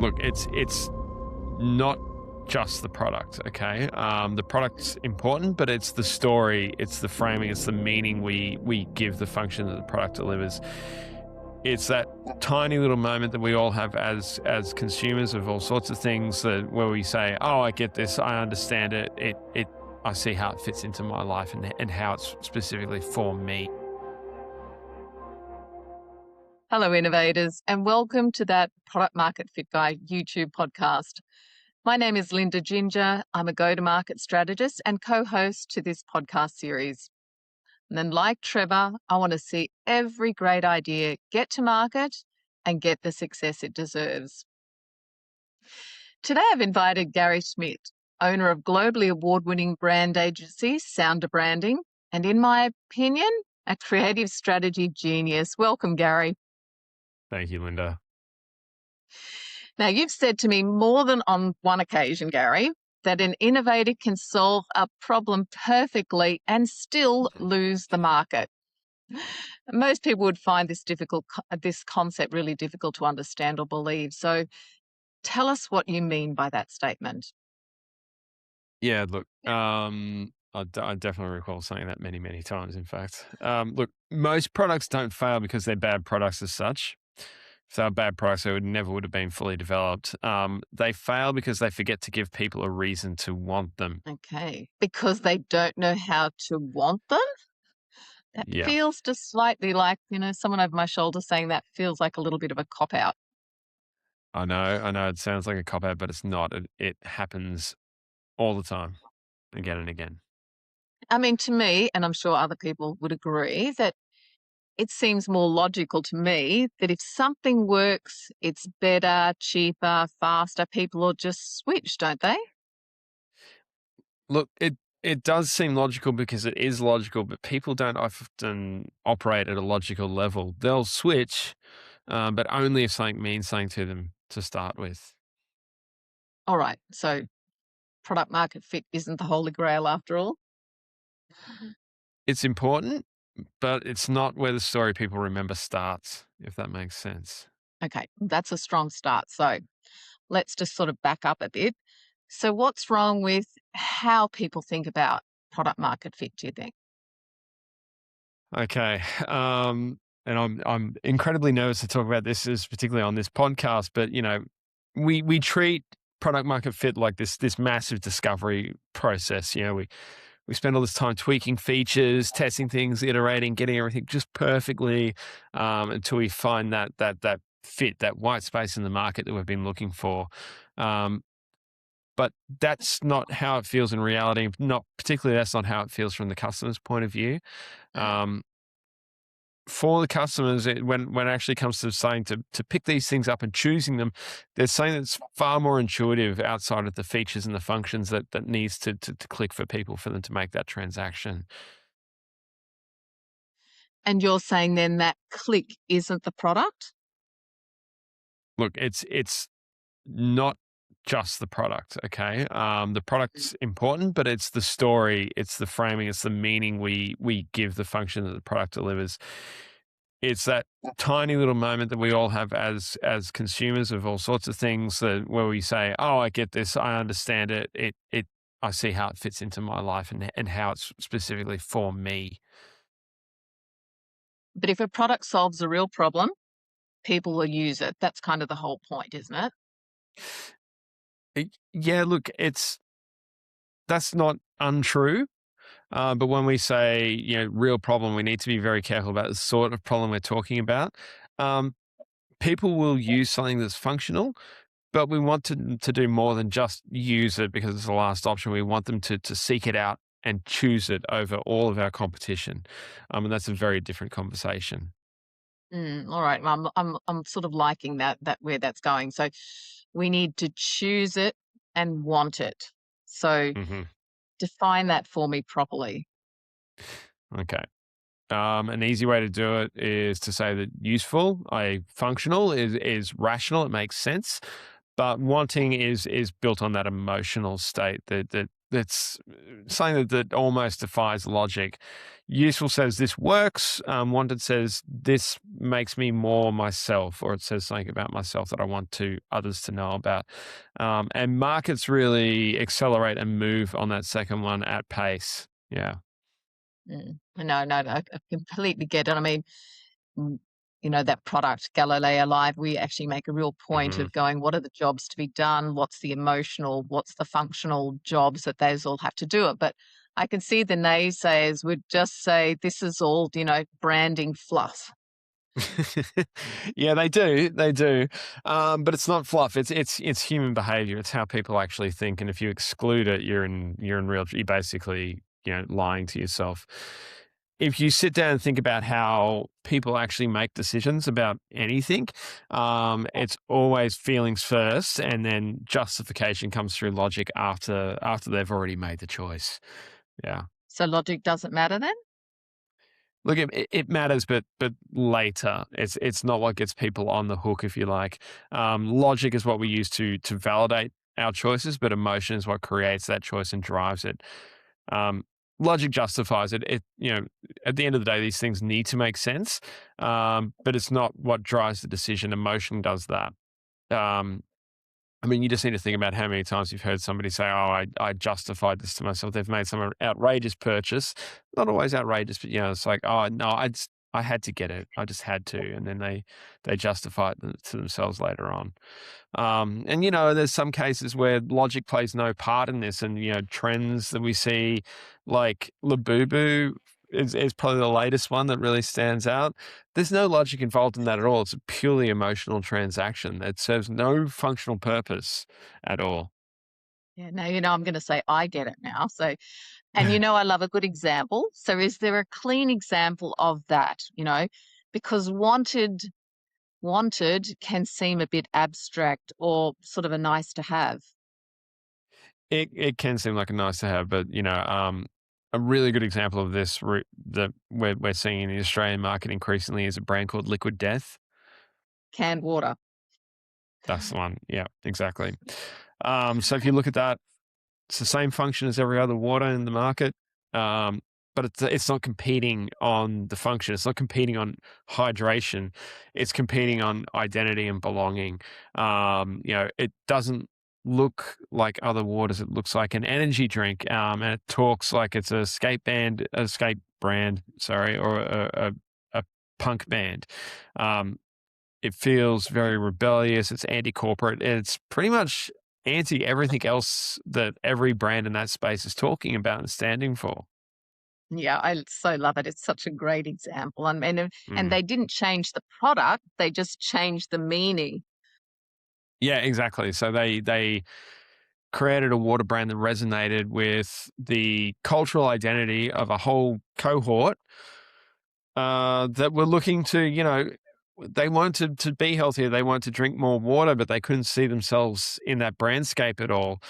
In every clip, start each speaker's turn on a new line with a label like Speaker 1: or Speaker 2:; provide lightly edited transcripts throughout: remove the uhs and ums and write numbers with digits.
Speaker 1: Look, it's not just the product, okay? The product's important, but it's the story, it's the framing, it's the meaning we give the function that the product delivers. It's that tiny little moment that we all have as consumers of all sorts of things where we say, "Oh, I get this, I understand it. I see how it fits into my life and how it's specifically for me."
Speaker 2: Hello, innovators, and welcome to that Product Market Fit Guy YouTube podcast. My name is Linda Ginger. I'm a go-to-market strategist and co-host to this podcast series. And then, like Trevor, I want to see every great idea get to market and get the success it deserves. Today, I've invited Gary Schmidt, owner of globally award-winning brand agency Sounder Branding, and in my opinion, a creative strategy genius. Welcome, Gary.
Speaker 1: Thank you, Linda.
Speaker 2: Now, you've said to me more than on one occasion, Gary, that an innovator can solve a problem perfectly and still lose the market. Most people would find this concept really difficult to understand or believe. So tell us what you mean by that statement.
Speaker 1: Yeah, look, I definitely recall saying that many, many times, in fact. Look, most products don't fail because they're bad products as such. If they were bad products, they would have been fully developed. They fail because they forget to give people a reason to want them.
Speaker 2: Okay. Because they don't know how to want them? That
Speaker 1: Yeah,
Speaker 2: feels just slightly like, someone over my shoulder saying that feels like a little bit of a cop out.
Speaker 1: I know it sounds like a cop out, but it's not. It happens all the time, again and again.
Speaker 2: I mean, to me, and I'm sure other people would agree, that it seems more logical to me that if something works, it's better, cheaper, faster, people will just switch, don't they?
Speaker 1: Look, it does seem logical because it is logical, but people don't often operate at a logical level. They'll switch, but only if something means something to them to start with.
Speaker 2: All right. So product market fit isn't the holy grail after all.
Speaker 1: It's important, but it's not where the story people remember starts, if that makes sense.
Speaker 2: Okay. That's a strong start. So let's just sort of back up a bit. So what's wrong with how people think about product market fit, do you think?
Speaker 1: Okay. And I'm incredibly nervous to talk about this, is particularly on this podcast. But we treat product market fit like this massive discovery process. We spend all this time tweaking features, testing things, iterating, getting everything just perfectly until we find that fit, that white space in the market that we've been looking for. Um, but that's not how it feels in reality. Not particularly, that's not how it feels from the customer's point of view. Um, for the customers, when it actually comes to saying to pick these things up and choosing them, there's something that's far more intuitive outside of the features and the functions that needs to click for people for them to make that transaction.
Speaker 2: And you're saying then that click isn't the product?
Speaker 1: Look, it's not just the product, okay? The product's important, but it's the story, it's the framing, it's the meaning we give the function that the product delivers. It's that tiny little moment that we all have as consumers of all sorts of things where we say, "Oh, I get this, I understand it. I see how it fits into my life and how it's specifically for me."
Speaker 2: But if a product solves a real problem, people will use it. That's kind of the whole point, isn't it?
Speaker 1: Yeah, look, that's not untrue. But when we say, real problem, we need to be very careful about the sort of problem we're talking about. Um, People will use something that's functional, but we want to do more than just use it because it's the last option. We want them to seek it out and choose it over all of our competition. And that's a very different conversation.
Speaker 2: All right. Well, I'm sort of liking that where that's going. So we need to choose it and want it. So
Speaker 1: hmm
Speaker 2: define that for me properly.
Speaker 1: Okay. An easy way to do it is to say that useful, functional is rational. It makes sense. But wanting is built on that emotional state that that's something that almost defies logic. Useful says this works. Wanted says this makes me more myself, or it says something about myself that I want to others to know about. And markets really accelerate and move on that second one at pace. Yeah.
Speaker 2: No, no, no, I completely get it. I mean, mm, that product, Galileo Live, we actually make a real point
Speaker 1: Hmm.
Speaker 2: of going, what are the jobs to be done? What's the emotional? What's the functional jobs that those all have to do it? But I can see the naysayers would just say, this is all, branding fluff.
Speaker 1: Yeah, they do. They do. But it's not fluff. It's human behavior. It's how people actually think. And if you exclude it, you're basically, lying to yourself. If you sit down and think about how people actually make decisions about anything, it's always feelings first, and then justification comes through logic after they've already made the choice. Yeah.
Speaker 2: So logic doesn't matter then?
Speaker 1: Look, it matters, but later. It's not what gets people on the hook, if you like. Logic is what we use to validate our choices, but emotion is what creates that choice and drives it. Um, Logic justifies it. At the end of the day, these things need to make sense, but it's not what drives the decision. Emotion does that. Um, I mean, you just need to think about how many times you've heard somebody say, "Oh, I justified this to myself." They've made some outrageous purchase, not always outrageous, but it's like, "Oh no, I had to get it. I just had to," and then they justify it to themselves later on. And there's some cases where logic plays no part in this, and trends that we see, like Labubu is probably the latest one that really stands out. There's no logic involved in that at all. It's a purely emotional transaction that serves no functional purpose at all.
Speaker 2: Yeah, now I'm going to say I get it now. So, and I love a good example. So, is there a clean example of that? Because wanted can seem a bit abstract or sort of a nice to have.
Speaker 1: It can seem like a nice to have, but a really good example of this that we're seeing in the Australian market increasingly is a brand called Liquid Death.
Speaker 2: Canned water.
Speaker 1: That's the one. Yeah, exactly. So if you look at that, it's the same function as every other water in the market, but it's not competing on the function. It's not competing on hydration. It's competing on identity and belonging. It doesn't look like other waters. It looks like an energy drink, and it talks like it's a skate brand, sorry, or a punk band. Um, it feels very rebellious. It's anti-corporate. It's pretty much anti everything else that every brand in that space is talking about and standing for.
Speaker 2: Yeah, I so love it. It's such a great example. And
Speaker 1: Mm.
Speaker 2: they didn't change the product; they just changed the meaning.
Speaker 1: Yeah, exactly. So they created a water brand that resonated with the cultural identity of a whole cohort that were looking to, they wanted to be healthier. They wanted to drink more water, but they couldn't see themselves in that brandscape at all.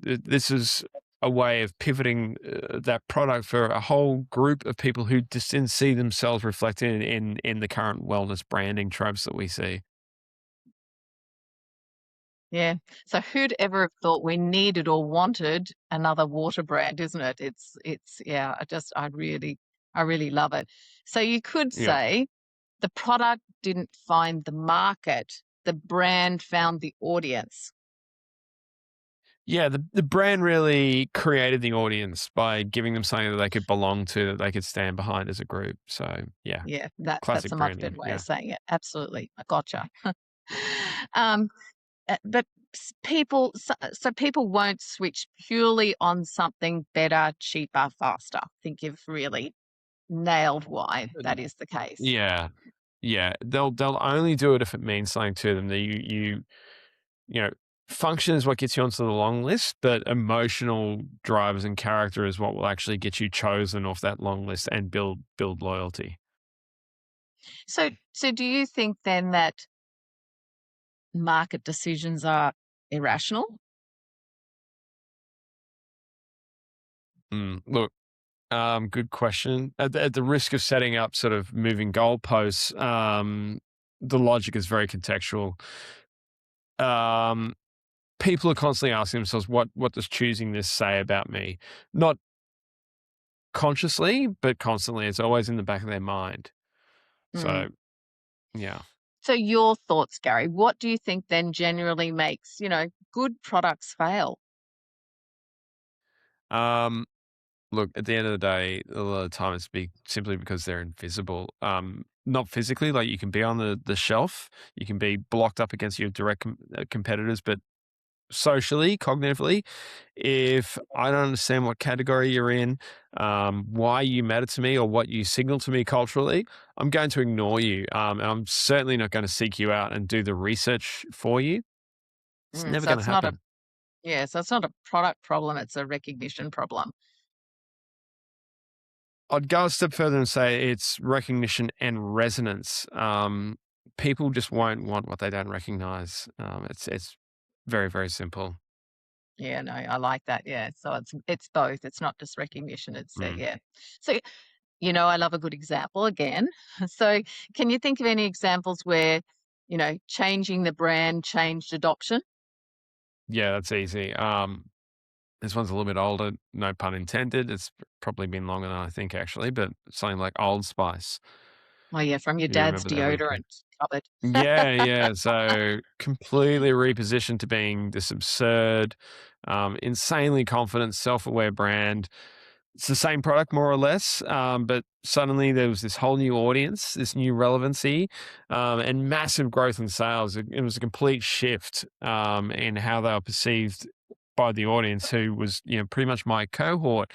Speaker 1: This is a way of pivoting that product for a whole group of people who just didn't see themselves reflected in the current wellness branding tropes that we see.
Speaker 2: Yeah. So who'd ever have thought we needed or wanted another water brand, isn't it? It's yeah, I really love it. So you could
Speaker 1: Yeah.
Speaker 2: say the product didn't find the market, the brand found the audience.
Speaker 1: Yeah, the brand really created the audience by giving them something that they could belong to, that they could stand behind as a group. So yeah,
Speaker 2: Yeah, that's
Speaker 1: classic
Speaker 2: a much better
Speaker 1: branding.
Speaker 2: way of
Speaker 1: Yeah.
Speaker 2: saying it. Absolutely. I gotcha. um, but so people won't switch purely on something better, cheaper, faster. I think you've really nailed why that is the case.
Speaker 1: Yeah. Yeah. They'll only do it if it means something to them. That you know, function is what gets you onto the long list, but emotional drivers and character is what will actually get you chosen off that long list and build loyalty.
Speaker 2: So do you think then that market decisions are irrational?
Speaker 1: Look, good question. At the risk of setting up sort of moving goalposts, the logic is very contextual. Um, people are constantly asking themselves, what does choosing this say about me? Not consciously, but constantly. It's always in the back of their mind.
Speaker 2: Mm.
Speaker 1: So yeah.
Speaker 2: So your thoughts, Gary, what do you think then generally makes, good products fail?
Speaker 1: Um, Look, at the end of the day, a lot of the time simply because they're invisible. Not physically, like you can be on the shelf, you can be blocked up against your direct competitors, but socially, cognitively, if I don't understand what category you're in, why you matter to me, or what you signal to me culturally, I'm going to ignore you. And I'm certainly not going to seek you out and do the research for you. It's
Speaker 2: Mm,
Speaker 1: never
Speaker 2: so
Speaker 1: going to
Speaker 2: it's not a
Speaker 1: happen.
Speaker 2: yeah, so it's not a product problem, it's a recognition problem.
Speaker 1: I'd go a step further and say it's recognition and resonance. People just won't want what they don't recognize. It's very, very simple.
Speaker 2: Yeah, no, I like that. Yeah. So it's both. It's not just recognition. It's
Speaker 1: Mm.
Speaker 2: yeah. So I love a good example again. So can you think of any examples where, changing the brand changed adoption?
Speaker 1: Yeah, that's easy. This one's a little bit older, no pun intended. It's probably been longer than I think, actually, but something like Old Spice.
Speaker 2: Oh yeah, from your
Speaker 1: You
Speaker 2: dad's
Speaker 1: remember them?
Speaker 2: deodorant cupboard.
Speaker 1: Yeah, yeah. So completely repositioned to being this absurd, insanely confident, self-aware brand. It's the same product more or less, but suddenly there was this whole new audience, this new relevancy, and massive growth in sales. It was a complete shift in how they were perceived by the audience, who was pretty much my cohort.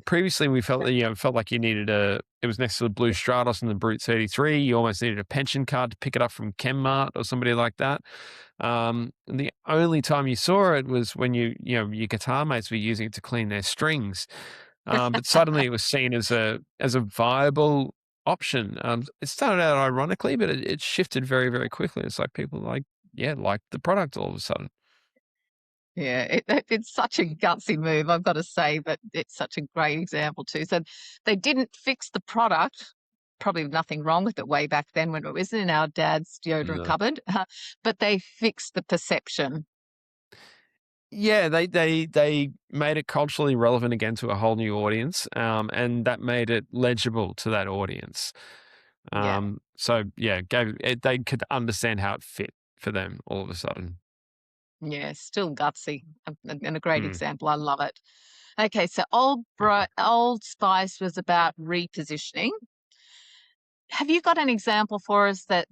Speaker 1: Previously we felt that felt like you needed a. It was next to the Blue Stratos and the Brute 33. You almost needed a pension card to pick it up from Chemmart or somebody like that. And the only time you saw it was when your guitar mates were using it to clean their strings. But suddenly it was seen as a viable option. It started out ironically, but it shifted very, very quickly. It's like people liked the product all of a sudden.
Speaker 2: Yeah, it's such a gutsy move, I've got to say, but it's such a great example too. So they didn't fix the product. Probably nothing wrong with it way back then when it was in our dad's deodorant
Speaker 1: No.
Speaker 2: cupboard, but they fixed the perception.
Speaker 1: Yeah, they made it culturally relevant again to a whole new audience, and that made it legible to that audience.
Speaker 2: Yeah.
Speaker 1: So yeah, they could understand how it fit for them all of a sudden.
Speaker 2: Yeah, still gutsy and a great
Speaker 1: Mm,
Speaker 2: example. I love it. Okay, so
Speaker 1: thank you.
Speaker 2: Old Spice was about repositioning. Have you got an example for us that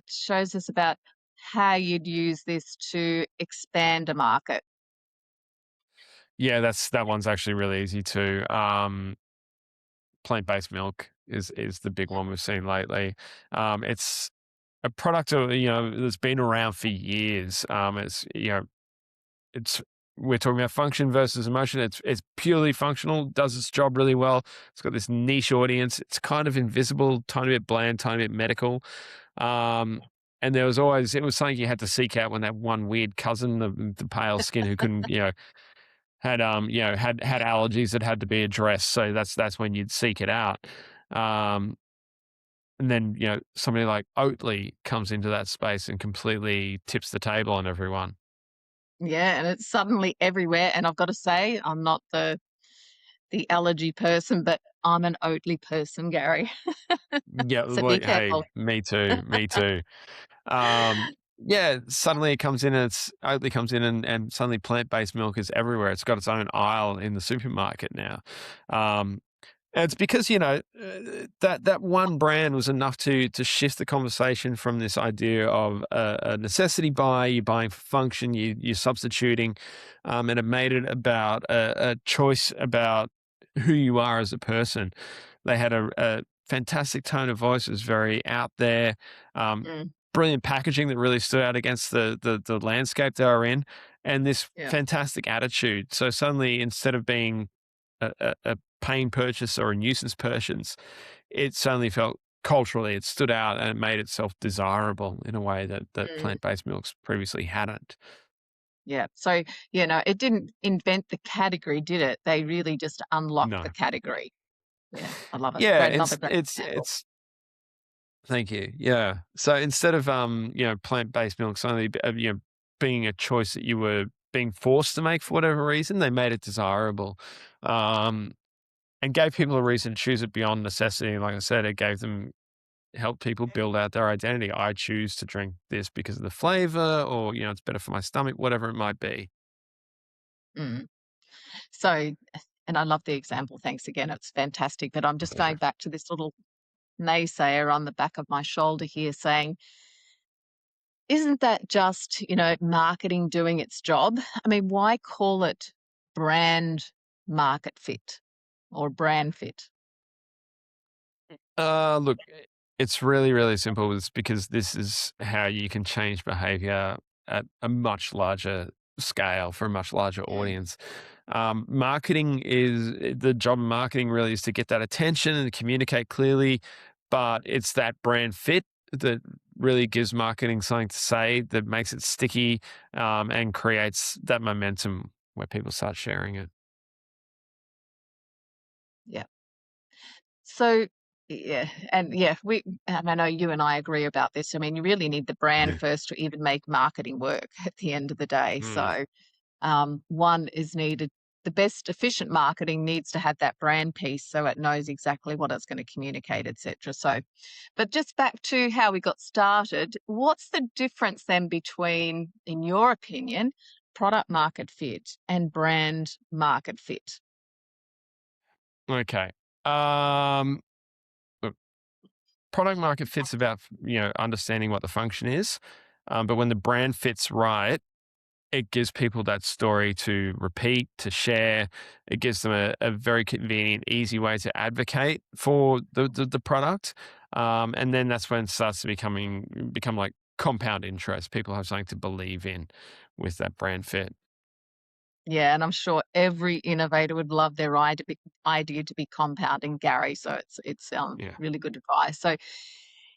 Speaker 2: shows us about how you'd use this to expand a market?
Speaker 1: Yeah, that one's actually really easy too. Plant-based milk is the big one we've seen lately. It's a product that's been around for years. It's we're talking about function versus emotion. It's purely functional, does its job really well. It's got this niche audience. It's kind of invisible, tiny bit bland, tiny bit medical. Um, and it was something you had to seek out when that one weird cousin, the pale skin who couldn't, had allergies that had to be addressed. So that's when you'd seek it out. Um, and then, somebody like Oatly comes into that space and completely tips the table on everyone.
Speaker 2: Yeah, and it's suddenly everywhere. And I've got to say, I'm not the allergy person, but I'm an Oatly person, Gary.
Speaker 1: Yeah,
Speaker 2: So be
Speaker 1: well, hey,
Speaker 2: careful.
Speaker 1: me too, me too. Yeah, suddenly it comes in and Oatly comes in and suddenly plant-based milk is everywhere. It's got its own aisle in the supermarket now. Um, and it's because, that one brand was enough to shift the conversation from this idea of a necessity buy, you're buying for function, you're substituting, and it made it about a choice about who you are as a person. They had a fantastic tone of voice. It was very out there. Um,
Speaker 2: Mm,
Speaker 1: Brilliant packaging that really stood out against the landscape they were in, and this
Speaker 2: yeah.
Speaker 1: fantastic attitude. So suddenly, instead of being a pain purchase or a nuisance purchase, it suddenly felt culturally, it stood out and it made itself desirable in a way that
Speaker 2: Mm,
Speaker 1: plant-based milks previously hadn't.
Speaker 2: yeah. So, it didn't invent the category, did it? They really just unlocked the
Speaker 1: No.
Speaker 2: category. Yeah, I love it.
Speaker 1: Yeah,
Speaker 2: Great, another
Speaker 1: it's
Speaker 2: great
Speaker 1: it's
Speaker 2: example.
Speaker 1: it's thank you. Yeah. So instead of plant-based milk suddenly being a choice that you were being forced to make for whatever reason. They made it desirable, um, and gave people a reason to choose it beyond necessity. And like I said, it gave them helped people build out their identity. I choose to drink this because of the flavor, or it's better for my stomach, whatever it might be.
Speaker 2: Mm. So, and I love the example. Thanks again. It's fantastic. But I'm just going
Speaker 1: Pleasure.
Speaker 2: back to this little naysayer on the back of my shoulder here saying, isn't that just, marketing doing its job? I mean, why call it brand market fit or brand fit?
Speaker 1: Look, it's really, really simple. It's because this is how you can change behavior at a much larger scale for a much larger
Speaker 2: Yeah.
Speaker 1: audience. Marketing the job of marketing really is to get that attention and communicate clearly, but it's that brand fit that really gives marketing something to say that makes it sticky, and creates that momentum where people start sharing it.
Speaker 2: Yeah. So, yeah, and yeah, and I know you and I agree about this. I mean, you really need the brand
Speaker 1: Yeah.
Speaker 2: first to even make marketing work at the end of the day.
Speaker 1: Mm.
Speaker 2: So, one is needed. The best efficient marketing needs to have that brand piece so it knows exactly what it's going to communicate, etc. So, but just back to how we got started, what's the difference then between, in your opinion, product market fit and brand market fit?
Speaker 1: Okay. Um, Look, product market fit's about understanding what the function is, but when the brand fits right, it gives people that story to repeat, to share. It gives them a very convenient, easy way to advocate for the product, and then that's when it starts to become like compound interest. People have something to believe in with that brand fit.
Speaker 2: Yeah, and I'm sure every innovator would love their idea to be compounding, Gary. So it's
Speaker 1: Yeah.
Speaker 2: really good advice. So,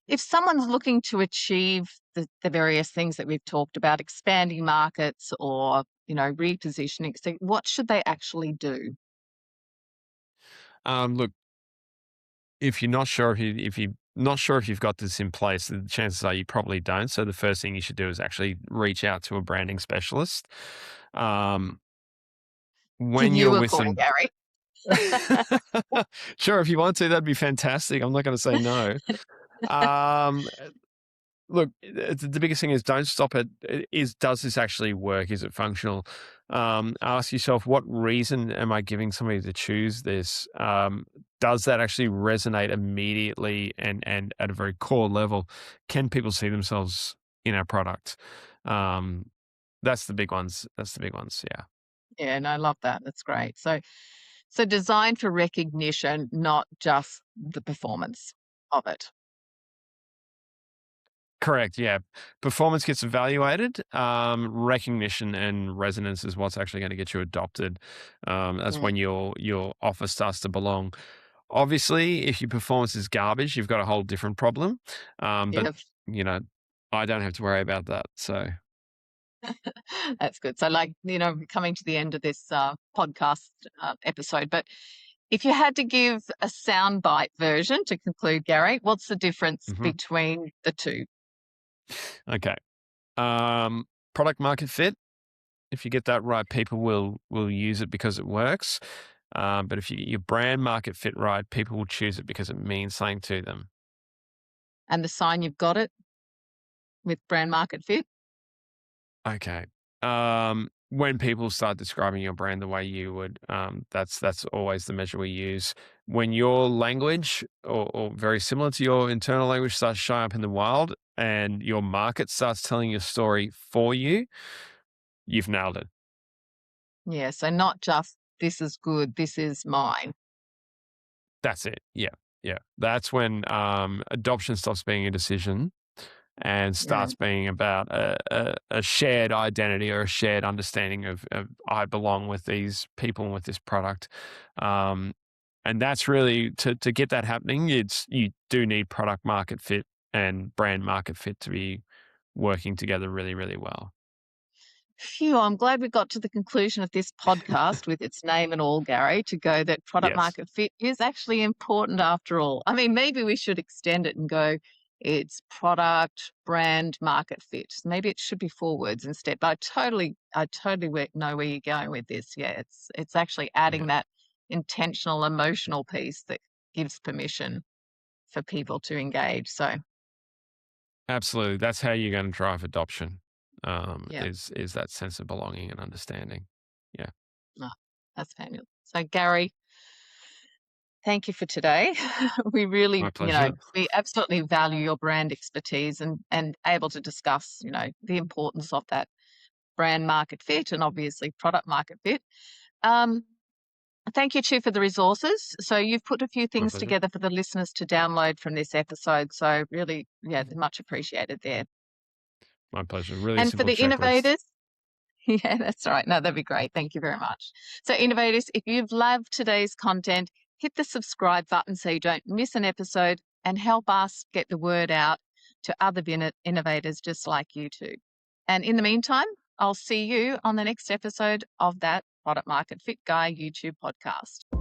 Speaker 2: if someone's looking to achieve the various things that we've talked about, expanding markets or repositioning, so what should they actually do?
Speaker 1: Look, if you're not sure if you're not sure if you've got this in place, the chances are you probably don't. So the first thing you should do is actually reach out to a branding specialist. Um,
Speaker 2: Give
Speaker 1: when you're
Speaker 2: you a
Speaker 1: with
Speaker 2: call,
Speaker 1: them,
Speaker 2: Gary.
Speaker 1: sure, if you want to, that'd be fantastic. I'm not going to say no. Um, Look, the biggest thing is don't stop at does this actually work? Is it functional? Ask yourself, what reason am I giving somebody to choose this? Does that actually resonate immediately and at a very core level? Can people see themselves in our product? Um, that's the big ones. That's the big ones. Yeah.
Speaker 2: Yeah, and I love that. That's great. So designed for recognition, not just the performance of it.
Speaker 1: Correct. Yeah. Performance gets evaluated. Recognition and resonance is what's actually going to get you adopted. That's
Speaker 2: Mm,
Speaker 1: when your offer starts to belong. Obviously, if your performance is garbage, you've got a whole different problem. But
Speaker 2: yeah.
Speaker 1: you know, I don't have to worry about that. So
Speaker 2: That's good. So, like, coming to the end of this podcast episode, but if you had to give a soundbite version to conclude, Gary, what's the difference
Speaker 1: mhm.
Speaker 2: between the two?
Speaker 1: Okay. Um, Product market fit. If you get that right, people will use it because it works. But if you get your brand market fit right, people will choose it because it means something to them.
Speaker 2: And the sign you've got it with brand market fit?
Speaker 1: Okay. When people start describing your brand the way you would, that's always the measure we use. When your language or very similar to your internal language starts showing up in the wild and your market starts telling your story for you, you've nailed it.
Speaker 2: Yeah. So, not just this is good, this is mine.
Speaker 1: That's it. Yeah. Yeah. That's when adoption stops being a decision and
Speaker 2: Yeah.
Speaker 1: starts being about a shared identity or a shared understanding of I belong with these people and with this product. Um, and that's really to get that happening, you do need product market fit and brand market fit to be working together really, really well.
Speaker 2: Phew, I'm glad we got to the conclusion of this podcast with its name and all, Gary, to go that product
Speaker 1: Yes.
Speaker 2: market fit is actually important after all. I mean, maybe we should extend it and go it's product, brand, market fit. Maybe it should be 4 words instead, but I totally know where you're going with this. Yeah, it's actually
Speaker 1: Yeah,
Speaker 2: adding that intentional emotional piece that gives permission for people to engage. So
Speaker 1: absolutely. That's how you're going to drive adoption.
Speaker 2: yeah,
Speaker 1: Is that sense of belonging and understanding. Yeah,
Speaker 2: no, that's fabulous. So Gary, thank you for today. We really,
Speaker 1: my pleasure.
Speaker 2: we absolutely value your brand expertise and able to discuss, the importance of that brand market fit and obviously product market fit. Um, Thank you too for the resources. So you've put a few
Speaker 1: My
Speaker 2: things
Speaker 1: pleasure.
Speaker 2: together for the listeners to download from this episode. So really, yeah, much appreciated there.
Speaker 1: My pleasure. Really
Speaker 2: And for
Speaker 1: simple
Speaker 2: the
Speaker 1: checklist.
Speaker 2: innovators, yeah, that's all right. No, that'd be great. Thank you very much. So, innovators, if you've loved today's content, hit the subscribe button so you don't miss an episode and help us get the word out to other innovators just like you too. And in the meantime, I'll see you on the next episode of that Product Market Fit Guy YouTube podcast.